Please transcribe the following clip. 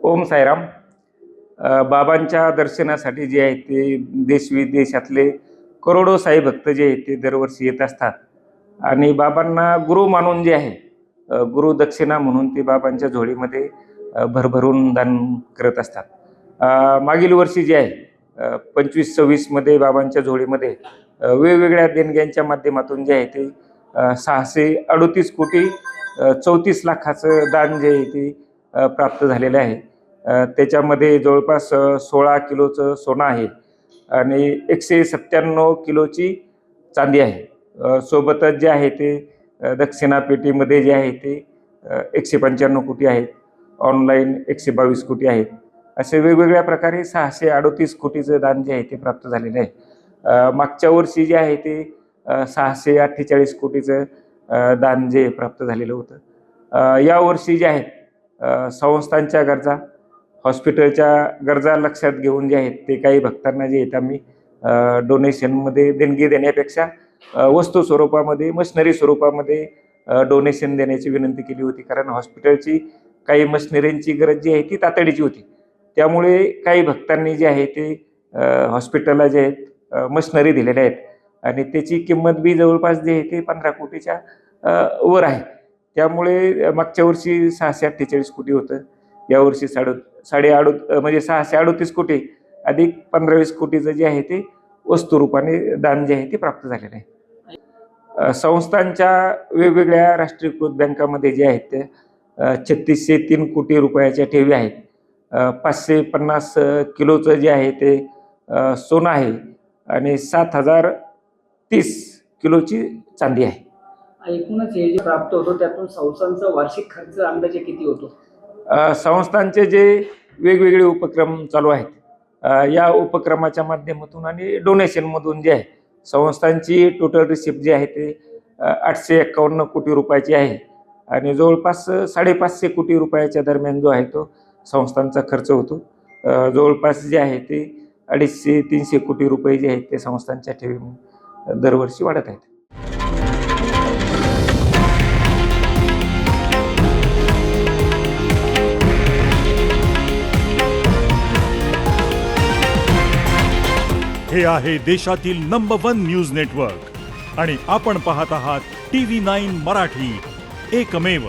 ओम साईराम. बाबांच्या दर्शनासाठी जे आहे ते देश-विदेशातले करोडो साई भक्त जे आहेत ते दरवर्षी येत असतात आणि बाबांना गुरु मानून जे आहे गुरु दक्षिणा म्हणून ते बाबांच्या झोळीमध्ये भरभरून दान करत असतात. मागील वर्षी जे आहे 25-26 मध्ये बाबांच्या झोळीमध्ये वेगवेगळ्या देणग्यांच्या माध्यमातून जे आहे ते 638 कोटी 34 लाखाचं दान जे आहे ते प्राप्त झालेलं आहे. त्याच्यामध्ये जवळपास 16 किलोचं सोनं आहे आणि 197 किलोची चांदी आहे. सोबतच जे आहे ते दक्षिणा पेटीमध्ये जे आहे ते 195 कोटी आहेत. ऑनलाईन 122 कोटी आहेत. असे वेगवेगळ्या प्रकारे 638 कोटीचं दान जे आहे ते प्राप्त झालेलं आहे. मागच्या वर्षी जे आहे ते 648 कोटीचं दान जे प्राप्त झालेलं होतं. यावर्षी जे आहेत संस्थांच्या गरजा, हॉस्पिटलच्या गरजा लक्षात घेऊन जे आहेत ते काही भक्तांना जे आहेत आम्ही डोनेशनमध्ये देणगी देण्यापेक्षा वस्तू स्वरूपामध्ये, मशिनरी स्वरूपामध्ये डोनेशन देण्याची विनंती केली होती. कारण हॉस्पिटलची काही मशिनरींची गरज जी आहे ती तातडीची होती. त्यामुळे काही भक्तांनी जे आहे ते हॉस्पिटलला जे आहेत मशिनरी दिलेल्या आहेत आणि त्याची किंमत बी जवळपास जे आहे ते 15 कोटीच्या वर आहे. त्यामुळे मागच्या वर्षी 648 कोटी होतं. यावर्षी 638 कोटी अधिक 15-20 कोटीचं जे आहे ते वस्तू रूपाने दान जे आहे ते प्राप्त झालेलं आहे. संस्थांच्या वेगवेगळ्या राष्ट्रीयकृत बँकामध्ये जे आहेत ते 3603 कोटी रुपयाच्या ठेवी आहेत. 550 किलोचं जे आहे ते सोनं आहे आणि 7030 किलोची चांदी आहे. एकूणच हे जे प्राप्त होतो त्यातून संस्थांचा वार्षिक खर्च अंदाजे किती होतो? संस्थांचे जे वेगवेगळे उपक्रम चालू आहेत या उपक्रमाच्या माध्यमातून आणि डोनेशनमधून जे आहे संस्थांची टोटल रिसिप्ट जी आहे ते 851 कोटी रुपयाची आहे आणि जवळपास 550 कोटी रुपयाच्या दरम्यान जो आहे तो संस्थांचा खर्च होतो. जवळपास जे आहे ते 250-300 कोटी रुपये जे आहेत ते संस्थांच्या ठेवी दरवर्षी वाढत आहेत. हे आहे देशातील नंबर 1 न्यूज नेटवर्क आणि आपण पाहत आहात TV9 मराठी, एकमेव.